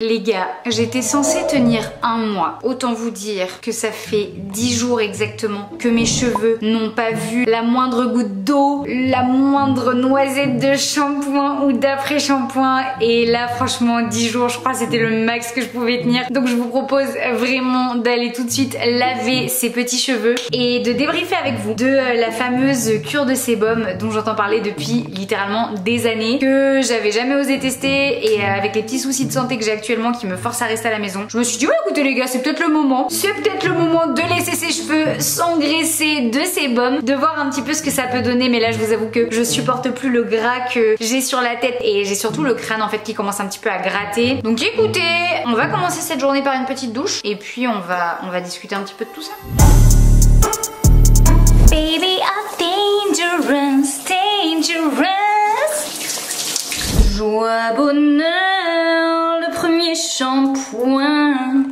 Les gars, j'étais censée tenir un mois. Autant vous dire que ça fait 10 jours exactement que mes cheveux n'ont pas vu la moindre goutte d'eau, la moindre noisette de shampoing ou d'après-shampoing. Et là, franchement, 10 jours, je crois que c'était le max que je pouvais tenir. Donc je vous propose vraiment d'aller tout de suite laver ces petits cheveux et de débriefer avec vous de la fameuse cure de sébum dont j'entends parler depuis littéralement des années, que j'avais jamais osé tester, et avec les petits soucis de santé que j'ai actuellement qui me forcent à rester à la maison, je me suis dit ouais, écoutez les gars, c'est peut-être le moment de laisser ses cheveux s'engraisser de sébum, de voir un petit peu ce que ça peut donner. Mais là je vous avoue que je supporte plus le gras que j'ai sur la tête, et j'ai surtout le crâne en fait qui commence un petit peu à gratter. Donc écoutez, on va commencer cette journée par une petite douche et puis on va discuter un petit peu de tout ça. Baby I'm dangerous, dangerous. Joie, bonheur, le premier shampoing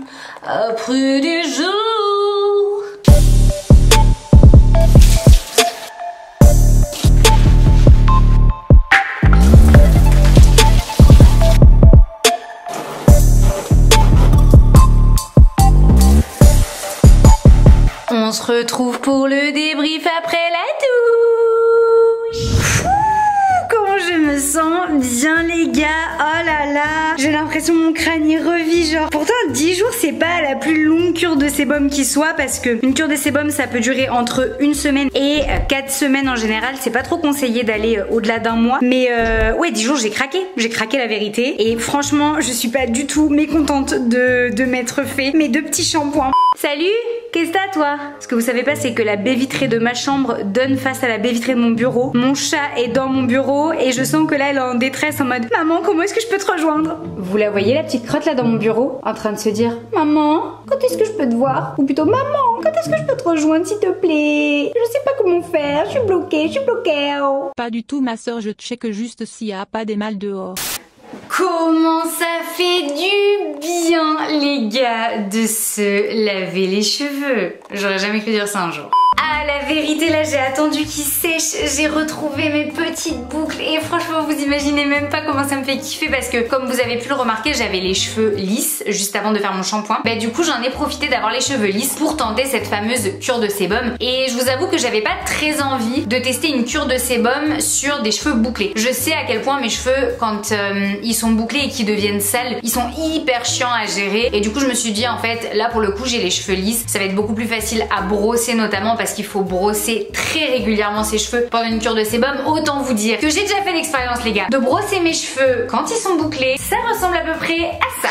après des jours. On se retrouve pour le débrief après la douche. Comment je me sens bien les gars. Oh là là, j'ai l'impression que mon crâne y revit genre. Pourtant 10 jours c'est pas la plus longue cure de sébum qui soit, parce que une cure de sébum ça peut durer entre 1 semaine et 4 semaines en général. C'est pas trop conseillé d'aller au-delà d'un mois. Mais ouais, 10 jours j'ai craqué la vérité. Et franchement je suis pas du tout mécontente de m'être fait mes 2 petits shampoings. Salut, qu'est-ce que t'as toi? Ce que vous savez pas, c'est que la baie vitrée de ma chambre donne face à la baie vitrée de mon bureau. Mon chat est dans mon bureau et je sens que là elle est en détresse, en mode maman, comment est-ce que je peux te rejoindre? Vous la voyez la petite crotte là dans mon bureau, en train de se dire maman, quand est-ce que je peux te voir? Ou plutôt maman, quand est-ce que je peux te rejoindre s'il te plaît? Je sais pas comment faire, je suis bloquée. Oh. Pas du tout ma soeur, je check juste s'il y a pas des mâles dehors. Comment ça fait du bien les gars de se laver les cheveux. J'aurais jamais cru dire ça un jour. Ah la vérité, là j'ai attendu qu'ils sèchent, j'ai retrouvé mes petites boucles et franchement vous imaginez même pas comment ça me fait kiffer, parce que comme vous avez pu le remarquer, j'avais les cheveux lisses juste avant de faire mon shampoing. Bah du coup j'en ai profité d'avoir les cheveux lisses pour tenter cette fameuse cure de sébum, et je vous avoue que j'avais pas très envie de tester une cure de sébum sur des cheveux bouclés. Je sais à quel point mes cheveux, quand ils sont bouclés et qu'ils deviennent sales, ils sont hyper chiants à gérer, et du coup je me suis dit en fait là pour le coup j'ai les cheveux lisses, ça va être beaucoup plus facile à brosser, notamment parce qu'il faut brosser très régulièrement ses cheveux pendant une cure de sébum. Autant vous dire que j'ai déjà fait l'expérience les gars de brosser mes cheveux quand ils sont bouclés, ça ressemble à peu près à ça.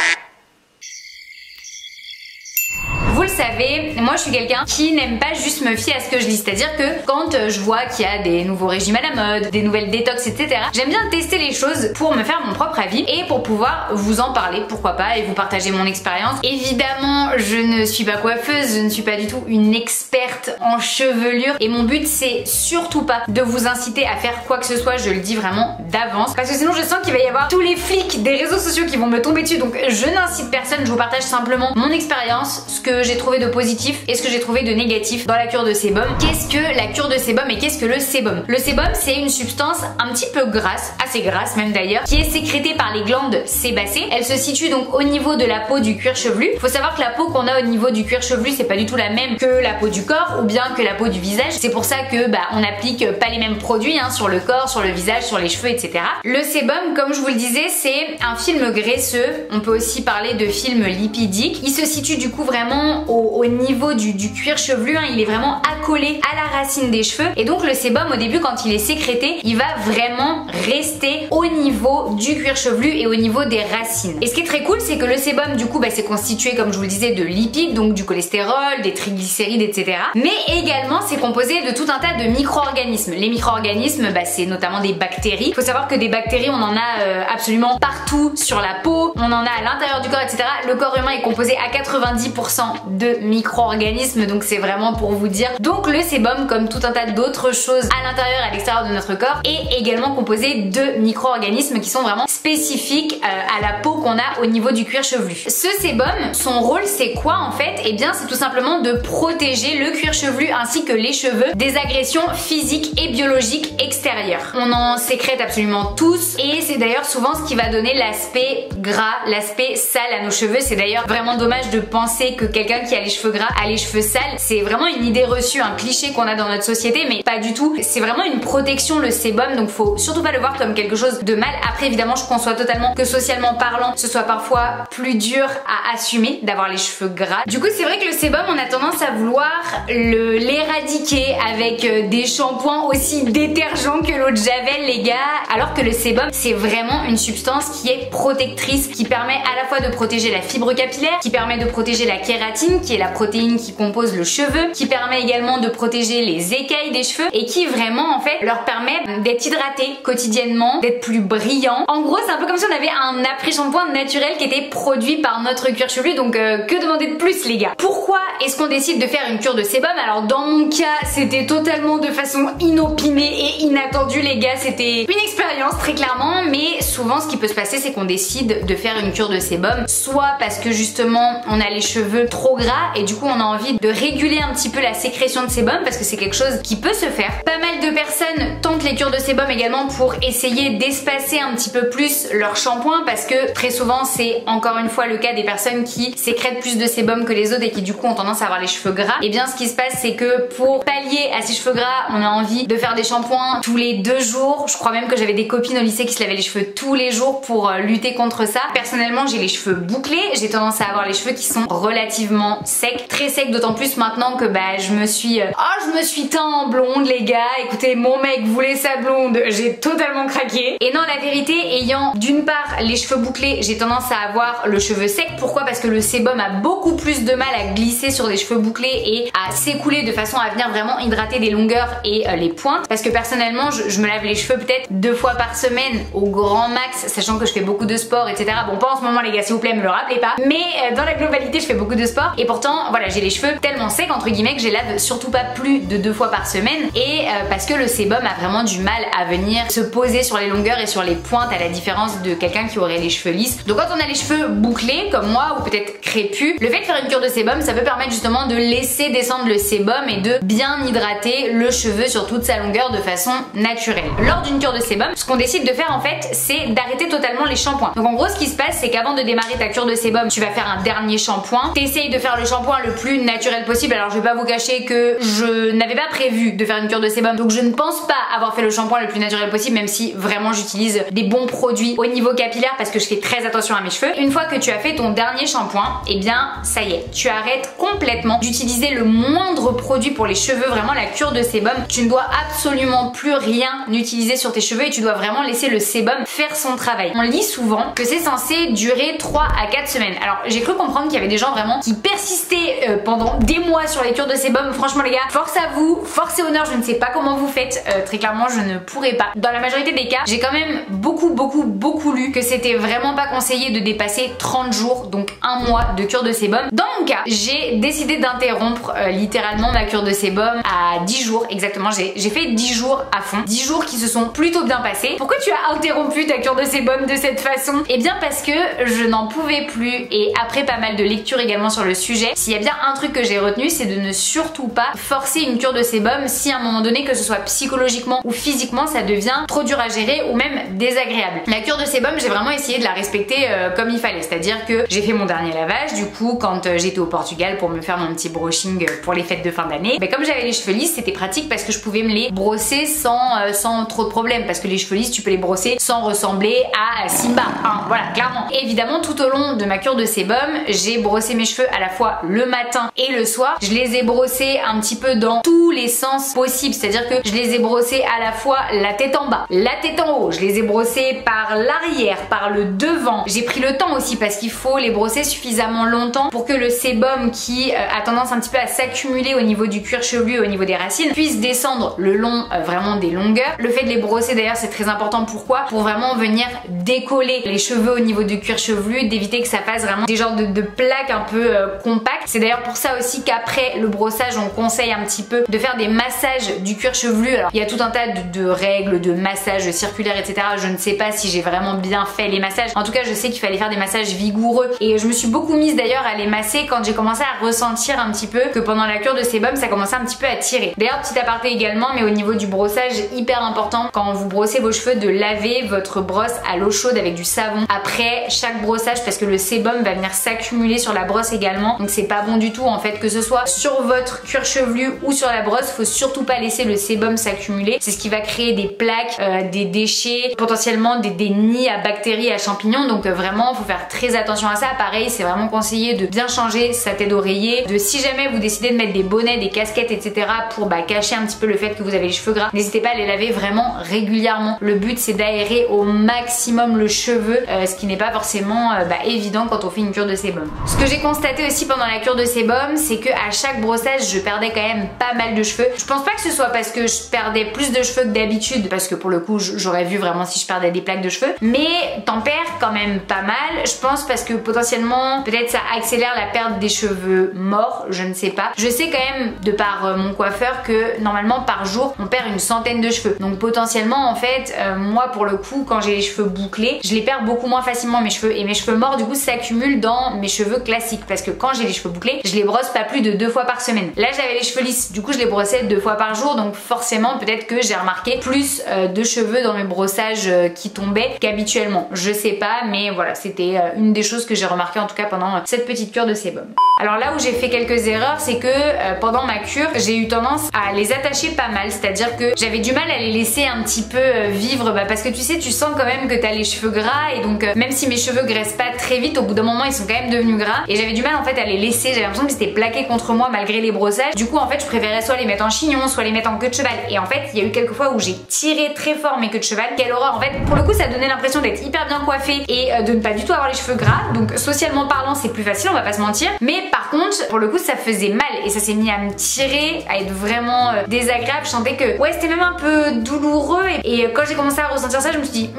Vous le savez, moi je suis quelqu'un qui n'aime pas juste me fier à ce que je lis, c'est-à-dire que quand je vois qu'il y a des nouveaux régimes à la mode, des nouvelles détox, etc., j'aime bien tester les choses pour me faire mon propre avis et pour pouvoir vous en parler, pourquoi pas, et vous partager mon expérience. Évidemment, je ne suis pas coiffeuse, je ne suis pas du tout une experte en chevelure, et mon but c'est surtout pas de vous inciter à faire quoi que ce soit, je le dis vraiment d'avance, parce que sinon je sens qu'il va y avoir tous les flics des réseaux sociaux qui vont me tomber dessus. Donc je n'incite personne, je vous partage simplement mon expérience, ce que j'ai trouvé de positif et ce que j'ai trouvé de négatif dans la cure de sébum. Qu'est-ce que la cure de sébum et qu'est-ce que le sébum? Le sébum c'est une substance un petit peu grasse, assez grasse même d'ailleurs, qui est sécrétée par les glandes sébacées. Elle se situe donc au niveau de la peau du cuir chevelu. Faut savoir que la peau qu'on a au niveau du cuir chevelu c'est pas du tout la même que la peau du corps ou bien que la peau du visage. C'est pour ça que on n'applique pas les mêmes produits sur le corps, sur le visage, sur les cheveux, etc. Le sébum, comme je vous le disais, c'est un film graisseux. On peut aussi parler de film lipidique. Il se situe du coup vraiment au niveau du cuir chevelu, il est vraiment accolé à la racine des cheveux, et donc le sébum au début quand il est sécrété, il va vraiment rester au niveau du cuir chevelu et au niveau des racines. Et ce qui est très cool, c'est que le sébum du coup c'est constitué, comme je vous le disais, de lipides, donc du cholestérol, des triglycérides, etc. Mais également c'est composé de tout un tas de micro-organismes. Les micro-organismes, c'est notamment des bactéries. Il faut savoir que des bactéries on en a absolument partout sur la peau, on en a à l'intérieur du corps, etc. Le corps humain est composé à 90% de de micro-organismes, donc c'est vraiment pour vous dire. Donc le sébum, comme tout un tas d'autres choses à l'intérieur et à l'extérieur de notre corps, est également composé de micro-organismes qui sont vraiment spécifiques à la peau qu'on a au niveau du cuir chevelu. Ce sébum, son rôle c'est quoi en fait? Eh bien c'est tout simplement de protéger le cuir chevelu ainsi que les cheveux des agressions physiques et biologiques extérieures. On en sécrète absolument tous et c'est d'ailleurs souvent ce qui va donner l'aspect gras, l'aspect sale à nos cheveux. C'est d'ailleurs vraiment dommage de penser que quelqu'un qui a les cheveux gras a les cheveux sales. C'est vraiment une idée reçue, un cliché qu'on a dans notre société, mais pas du tout. C'est vraiment une protection le sébum, donc faut surtout pas le voir comme quelque chose de mal. Après évidemment je conçois totalement que socialement parlant ce soit parfois plus dur à assumer d'avoir les cheveux gras. Du coup c'est vrai que le sébum on a tendance à vouloir l'éradiquer avec des shampoings aussi détergents que l'eau de Javel les gars, alors que le sébum c'est vraiment une substance qui est protectrice, qui permet à la fois de protéger la fibre capillaire, qui permet de protéger la kératine qui est la protéine qui compose le cheveu, qui permet également de protéger les écailles des cheveux et qui vraiment en fait leur permet d'être hydratés quotidiennement, d'être plus brillants. En gros c'est un peu comme si on avait un après-shampoing naturel qui était produit par notre cuir chevelu, donc que demander de plus les gars? Pourquoi est-ce qu'on décide de faire une cure de sébum? Alors dans mon cas c'était totalement de façon inopinée et inattendue les gars, c'était une expérience très clairement, mais souvent ce qui peut se passer c'est qu'on décide de faire une cure de sébum soit parce que justement on a les cheveux trop gras et du coup on a envie de réguler un petit peu la sécrétion de sébum parce que c'est quelque chose qui peut se faire. Pas mal de personnes tentent les cures de sébum également pour essayer d'espacer un petit peu plus leur shampoing parce que très souvent c'est encore une fois le cas des personnes qui sécrètent plus de sébum que les autres et qui du coup ont tendance à avoir les cheveux gras. Et bien ce qui se passe c'est que pour pallier à ces cheveux gras on a envie de faire des shampoings tous les 2 jours. Je crois même que j'avais des copines au lycée qui se lavaient les cheveux tous les jours pour lutter contre ça. Personnellement j'ai les cheveux bouclés, j'ai tendance à avoir les cheveux qui sont relativement secs, très secs, d'autant plus maintenant que je me suis teint en blonde les gars. Écoutez, mon mec voulait sa blonde, j'ai totalement craqué. Et non, la vérité, ayant d'une part les cheveux bouclés, j'ai tendance à avoir le cheveu sec. Pourquoi? Parce que le sébum a beaucoup plus de mal à glisser sur des cheveux bouclés et à s'écouler de façon à venir vraiment hydrater des longueurs et les pointes. Parce que personnellement je me lave les cheveux peut-être 2 fois par semaine au grand max, sachant que je fais beaucoup de sport etc. Bon pas en ce moment les gars s'il vous plaît, me le rappelez pas, mais dans la globalité je fais beaucoup de sport et pourtant voilà j'ai les cheveux tellement secs entre guillemets que je les lave surtout pas plus de 2 fois par semaine et parce que le sébum a vraiment du mal à venir se poser sur les longueurs et sur les pointes à la différence de quelqu'un qui aurait les cheveux lisses. Donc quand on a les cheveux bouclés comme moi ou peut-être crépus, le fait de faire une cure de sébum ça peut permettre justement de laisser descendre le sébum et de bien hydrater le cheveu sur toute sa longueur de façon naturelle. Lors d'une cure de sébum, ce qu'on décide de faire en fait c'est d'arrêter totalement les shampoings. Donc en gros ce qui se passe c'est qu'avant de démarrer ta cure de sébum tu vas faire un dernier shampoing, t'essayes de faire le shampoing le plus naturel possible. Alors je vais pas vous cacher que je n'avais pas prévu de faire une cure de sébum donc je ne pense pas avoir fait le shampoing le plus naturel possible, même si vraiment j'utilise des bons produits au niveau capillaire parce que je fais très attention à mes cheveux. Une fois que tu as fait ton dernier shampoing, et bien ça y est, tu arrêtes complètement d'utiliser le moindre produit pour les cheveux. Vraiment la cure de sébum, tu ne dois absolument plus rien utiliser sur tes cheveux et tu dois vraiment laisser le sébum faire son travail. On lit souvent que c'est censé durer 3 à 4 semaines. Alors j'ai cru comprendre qu'il y avait des gens vraiment qui persistaient pendant des mois sur les cures de sébum. Franchement les gars, force à vous, force et honneur, je ne sais pas comment vous faites, très clairement je ne pourrais pas. Dans la majorité des cas, j'ai quand même beaucoup lu que c'était vraiment pas conseillé de dépasser 30 jours, donc 1 mois de cure de sébum. Dans mon cas, j'ai décidé d'interrompre littéralement ma cure de sébum à 10 jours exactement. J'ai fait 10 jours à fond, 10 jours qui se sont plutôt bien passés. Pourquoi tu as interrompu ta cure de sébum de cette façon? Eh bien parce que je n'en pouvais plus et après pas mal de lectures également sur le sujet, s'il y a bien un truc que j'ai retenu c'est de ne surtout pas forcer une cure de sébum si à un moment donné, que ce soit psychologiquement ou physiquement, ça devient trop dur à gérer ou même désagréable. La cure de sébum, j'ai vraiment essayé de la respecter comme il fallait, c'est-à-dire que j'ai fait mon dernier lavage du coup quand j'étais au Portugal pour me faire mon petit brushing pour les fêtes de fin d'année. Mais comme j'avais les cheveux lisses, c'était pratique parce que je pouvais me les brosser sans trop de problème, parce que les cheveux lisses tu peux les brosser sans ressembler à Simba, hein, voilà clairement. Et évidemment tout au long de ma cure de sébum, j'ai brossé mes cheveux à la fois le matin et le soir. Je les ai brossés un petit peu dans tous les sens possibles, c'est-à-dire que je les ai brossés à la fois la tête en bas, la tête en haut, je les ai brossés par l'arrière, par le devant. J'ai pris le temps aussi parce qu'il faut les brosser suffisamment longtemps pour que le sébum qui a tendance un petit peu à s'accumuler au niveau du cuir chevelu, au niveau des racines, puisse descendre le long vraiment des longueurs. Le fait de les brosser d'ailleurs c'est très important. Pourquoi? Pour vraiment venir décoller les cheveux au niveau du cuir chevelu, d'éviter que ça fasse vraiment des genres de plaques un peu compactes compact. C'est d'ailleurs pour ça aussi qu'après le brossage on conseille un petit peu de faire des massages du cuir chevelu. Alors il y a tout un tas de règles, de massages circulaires etc. Je ne sais pas si j'ai vraiment bien fait les massages. En tout cas je sais qu'il fallait faire des massages vigoureux et je me suis beaucoup mise d'ailleurs à les masser quand j'ai commencé à ressentir un petit peu que pendant la cure de sébum ça commençait un petit peu à tirer. D'ailleurs petit aparté également, mais au niveau du brossage, hyper important quand vous brossez vos cheveux de laver votre brosse à l'eau chaude avec du savon après chaque brossage parce que le sébum va venir s'accumuler sur la brosse également, donc c'est pas bon du tout en fait, que ce soit sur votre cuir chevelu ou sur la brosse, faut surtout pas laisser le sébum s'accumuler, c'est ce qui va créer des plaques, des déchets, potentiellement des nids à bactéries, à champignons, donc vraiment faut faire très attention à ça. Pareil, c'est vraiment conseillé de bien changer sa tête d'oreiller, de si jamais vous décidez de mettre des bonnets, des casquettes etc. pour cacher un petit peu le fait que vous avez les cheveux gras, n'hésitez pas à les laver vraiment régulièrement. Le but c'est d'aérer au maximum le cheveu, ce qui n'est pas forcément évident quand on fait une cure de sébum. Ce que j'ai constaté aussi pendant la cure de sébum, c'est que à chaque brossage je perdais quand même pas mal de cheveux. Je pense pas que ce soit parce que je perdais plus de cheveux que d'habitude, parce que pour le coup j'aurais vu vraiment si je perdais des plaques de cheveux, mais t'en perds quand même pas mal, je pense, parce que potentiellement peut-être ça accélère la perte des cheveux morts, je ne sais pas. Je sais quand même de par mon coiffeur que normalement par jour on perd une centaine de cheveux, donc potentiellement en fait moi pour le coup quand j'ai les cheveux bouclés je les perds beaucoup moins facilement mes cheveux, et mes cheveux morts du coup s'accumulent dans mes cheveux classiques, parce que quand j'ai les cheveux bouclés je les brosse pas plus de 2 fois par semaine. Là j'avais les cheveux lisses, du coup je les brossais 2 fois par jour, donc forcément peut-être que j'ai remarqué plus de cheveux dans mes brossages qui tombaient qu'habituellement, je sais pas, mais voilà, c'était une des choses que j'ai remarqué en tout cas pendant cette petite cure de sébum. Alors là où j'ai fait quelques erreurs, c'est que pendant ma cure j'ai eu tendance à les attacher pas mal, c'est-à-dire que j'avais du mal à les laisser un petit peu vivre, parce que tu sais, tu sens quand même que t'as les cheveux gras, et donc même si mes cheveux graissent pas très vite, au bout d'un moment ils sont quand même devenus gras, et j'avais du mal en fait à les laisser, j'avais l'impression que c'était plaqué contre moi malgré les brossages. Du coup en fait je préférais soit les mettre en chignon, soit les mettre en queue de cheval, et en fait il y a eu quelques fois où j'ai tiré très fort mes queues de cheval. Quelle horreur en fait, pour le coup ça donnait l'impression d'être hyper bien coiffée et de ne pas du tout avoir les cheveux gras, donc socialement parlant c'est plus facile, on va pas se mentir, mais par contre pour le coup ça faisait mal et ça s'est mis à me tirer, à être vraiment désagréable. Je sentais que ouais c'était même un peu douloureux, et quand j'ai commencé à ressentir ça je me suis dit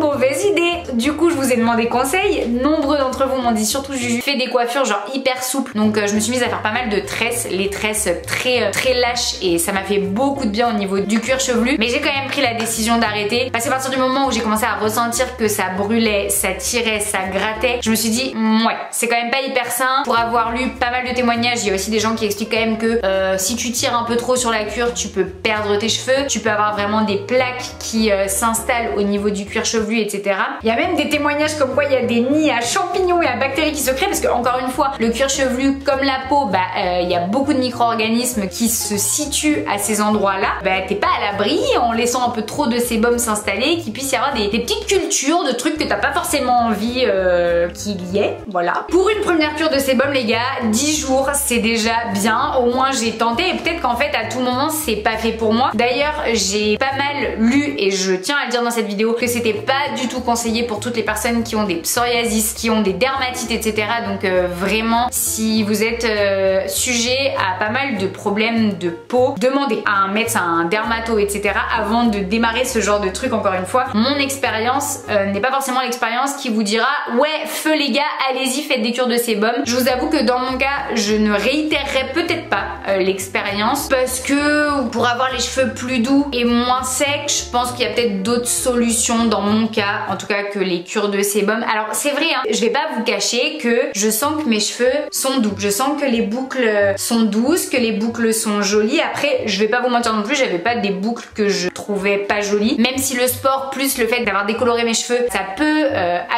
mauvaise idée. Du coup je vous ai demandé conseil, nombreux d'entre vous m'ont dit, surtout Juju, fais des coiffures genre hyper souples, donc je me suis mise à faire pas mal de tresses, les tresses très lâches, et ça m'a fait beaucoup de bien au niveau du cuir chevelu, mais j'ai quand même pris la décision d'arrêter, parce qu'à partir du moment où j'ai commencé à ressentir que ça brûlait, ça tirait, ça grattait, je me suis dit ouais c'est quand même pas hyper sain. Pour avoir lu pas mal de témoignages, il y a aussi des gens qui expliquent quand même que si tu tires un peu trop sur la cure tu peux perdre tes cheveux, tu peux avoir vraiment des plaques qui s'installent au niveau du cuir chevelu, etc. Il y a même des témoignages comme quoi il y a des nids à champignons et à bactéries qui se créent, parce que encore une fois le cuir chevelu comme la peau, il y a beaucoup de micro-organismes qui se situent à ces endroits là, t'es pas à l'abri en laissant un peu trop de sébum s'installer, qu'il puisse y avoir des petites cultures de trucs que t'as pas forcément envie qu'il y ait, voilà. Pour une première cure de sébum les gars, 10 jours c'est déjà bien, au moins j'ai tenté, et peut-être qu'en fait à tout moment c'est pas fait pour moi. D'ailleurs j'ai pas mal lu, et je tiens à le dire dans cette vidéo, que c'était pas du tout conseillé pour toutes les personnes qui ont des psoriasis, qui ont des dermatites, etc. Donc vraiment si vous êtes sujet à pas mal de problèmes de peau, demandez à un médecin, à un dermato, etc. avant de démarrer ce genre de truc. Encore une fois, mon expérience n'est pas forcément l'expérience qui vous dira ouais feu les gars, allez-y faites des cures de sébum. Je vous avoue que dans mon cas je ne réitérerai peut-être pas l'expérience, parce que pour avoir les cheveux plus doux et moins secs, je pense qu'il y a peut-être d'autres solutions dans mon cas, en tout cas que les cures de sébum. Alors c'est vrai hein, je vais pas vous cacher que je sens que mes cheveux sont doux, je sens que les boucles sont douces, que les boucles sont jolies. Après je vais pas vous mentir non plus, j'avais pas des boucles que je trouvais pas jolies, même si le sport plus le fait d'avoir décoloré mes cheveux ça peut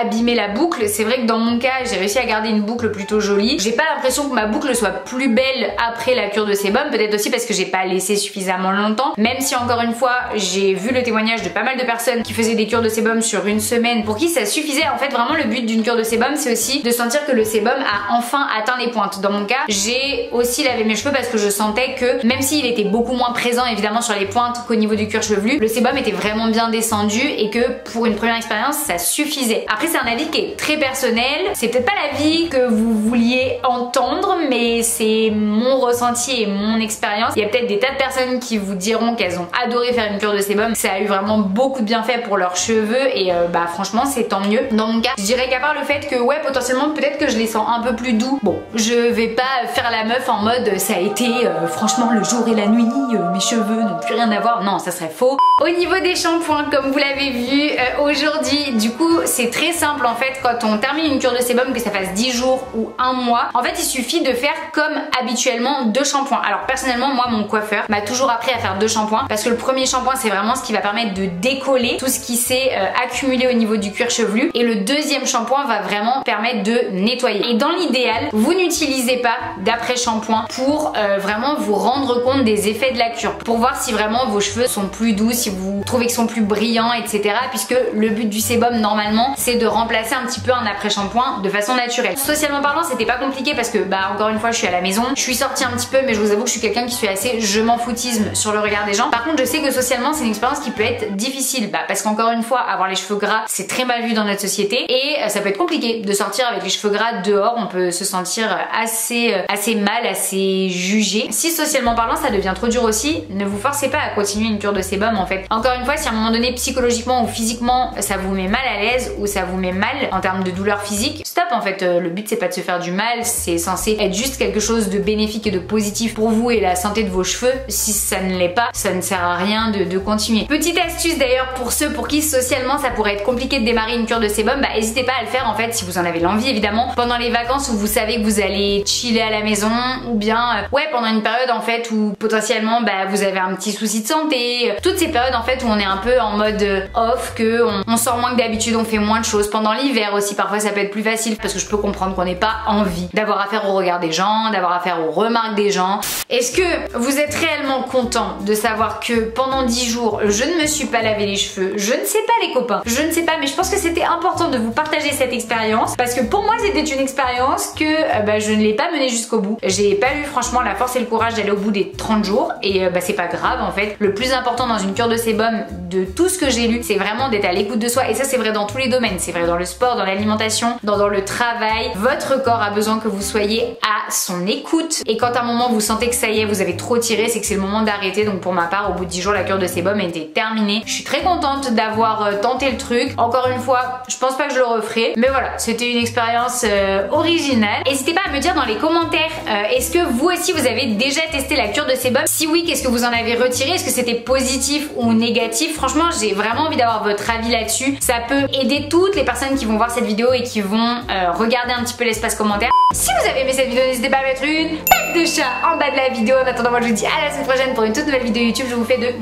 abîmer la boucle. C'est vrai que dans mon cas j'ai réussi à garder une boucle plutôt jolie, j'ai pas l'impression que ma boucle soit plus belle après la cure de sébum, peut-être aussi parce que j'ai pas laissé suffisamment longtemps, même si encore une fois j'ai vu le témoignage de pas mal de personnes qui faisaient des cures de sébum sur une semaine pour qui ça suffisait. En fait vraiment le but d'une cure de sébum c'est aussi de sentir que le sébum a enfin atteint les pointes. Dans mon cas j'ai aussi lavé mes cheveux parce que je sentais que même s'il était beaucoup moins présent évidemment sur les pointes qu'au niveau du cuir chevelu, le sébum était vraiment bien descendu, et que pour une première expérience ça suffisait. Après c'est un avis qui est très personnel, c'est peut-être pas l'avis que vous vouliez entendre, mais c'est mon ressenti et mon expérience. Il y a peut-être des tas de personnes qui vous diront qu'elles ont adoré faire une cure de sébum, ça a eu vraiment beaucoup de bienfaits pour leurs cheveux, et bah franchement c'est tant mieux. Dans mon cas, je dirais qu'à part le fait que ouais potentiellement peut-être que je les sens un peu plus doux, bon je vais pas faire la meuf en mode ça a été franchement le jour et la nuit, mes cheveux n'ont plus rien à voir, non ça serait faux. Au niveau des shampoings, comme vous l'avez vu aujourd'hui, du coup c'est très simple en fait quand on termine une cure de sébum, que ça fasse 10 jours ou 1 mois, en fait il suffit de faire comme habituellement 2 shampoings. Alors personnellement moi mon coiffeur m'a toujours appris à faire 2 shampoings parce que le premier shampoing c'est vraiment ce qui va permettre de décoller tout ce qui s'est accumulé au niveau du cuir chevelu, et le deuxième shampoing va vraiment permettre de nettoyer. Et dans l'idéal, vous n'utilisez pas d'après shampoing pour vraiment vous rendre compte des effets de la cure, pour voir si vraiment vos cheveux sont plus doux, si vous trouvez qu'ils sont plus brillants, etc. Puisque le but du sébum normalement c'est de remplacer un petit peu un après shampoing de façon naturelle. Socialement parlant c'était pas compliqué parce que bah encore une fois je suis à la maison, je suis sortie un petit peu, mais je vous avoue que je suis quelqu'un qui suis assez je m'en foutisme sur le regard des gens. Par contre je sais que socialement c'est une expérience qui peut être difficile, bah, parce qu'encore une fois avoir les cheveux gras c'est très mal vu dans notre société, et ça peut être compliqué de sortir avec les cheveux gras dehors, on peut se sentir assez mal, assez jugé. Si socialement parlant ça devient trop dur aussi, ne vous forcez pas à continuer une cure de sébum en fait. Encore une fois, si à un moment donné psychologiquement ou physiquement ça vous met mal à l'aise ou ça vous met mal en termes de douleur physique, stop en fait. Le but c'est pas de se faire du mal, c'est censé être juste quelque chose de bénéfique et de positif pour vous et la santé de vos cheveux. Si ça ne l'est pas, ça ne sert à rien de continuer. Petite astuce d'ailleurs pour ceux pour qui socialement ça pourrait être compliqué de démarrer une cure de sébum, bah n'hésitez pas à le faire en fait si vous en avez l'envie évidemment pendant les vacances où vous savez que vous allez chiller à la maison, ou bien ouais pendant une période en fait où potentiellement bah vous avez un petit souci de santé, toutes ces périodes en fait où on est un peu en mode off, que on sort moins que d'habitude, on fait moins de choses. Pendant l'hiver aussi parfois ça peut être plus facile parce que je peux comprendre qu'on n'ait pas envie d'avoir affaire au regard des gens, d'avoir affaire aux remarques des gens. Est-ce que vous êtes réellement content de savoir que pendant 10 jours je ne me suis pas lavé les cheveux? Je ne sais pas les copains, je ne sais pas, mais je pense que c'était important de vous partager cette expérience parce que pour moi c'était une expérience que bah, je ne l'ai pas menée jusqu'au bout. J'ai pas eu franchement la force et le courage d'aller au bout des 30 jours et bah, c'est pas grave en fait. Le plus important dans une cure de sébum de tout ce que j'ai lu, c'est vraiment d'être à l'écoute de soi, et ça c'est vrai dans tous les domaines, c'est vrai dans le sport, dans l'alimentation, dans le travail. Votre corps a besoin que vous soyez à son écoute, et quand à un moment vous sentez que ça y est, vous avez trop tiré, c'est que c'est le moment d'arrêter. Donc pour ma part, au bout de 10 jours, la cure de sébum était terminée. Je suis très contente d'avoir tenté le truc. Encore une fois, je pense pas que je le referai, mais voilà, c'était une expérience originale. N'hésitez pas à me dire dans les commentaires, est-ce que vous aussi vous avez déjà testé la cure de sébum? Si oui, qu'est-ce que vous en avez retiré? Est-ce que c'était positif ou négatif? Franchement, j'ai vraiment envie d'avoir votre avis là-dessus. Ça peut aider toutes les personnes qui vont voir cette vidéo et qui vont regarder un petit peu l'espace commentaire. Si vous avez aimé cette vidéo, n'hésitez pas à mettre une tête de chat en bas de la vidéo. En attendant, moi je vous dis à la semaine prochaine pour une toute nouvelle vidéo YouTube. Je vous fais de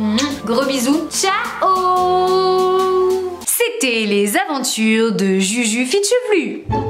gros bisous. Ciao! C'était les aventures de Juju Fit Chevelu.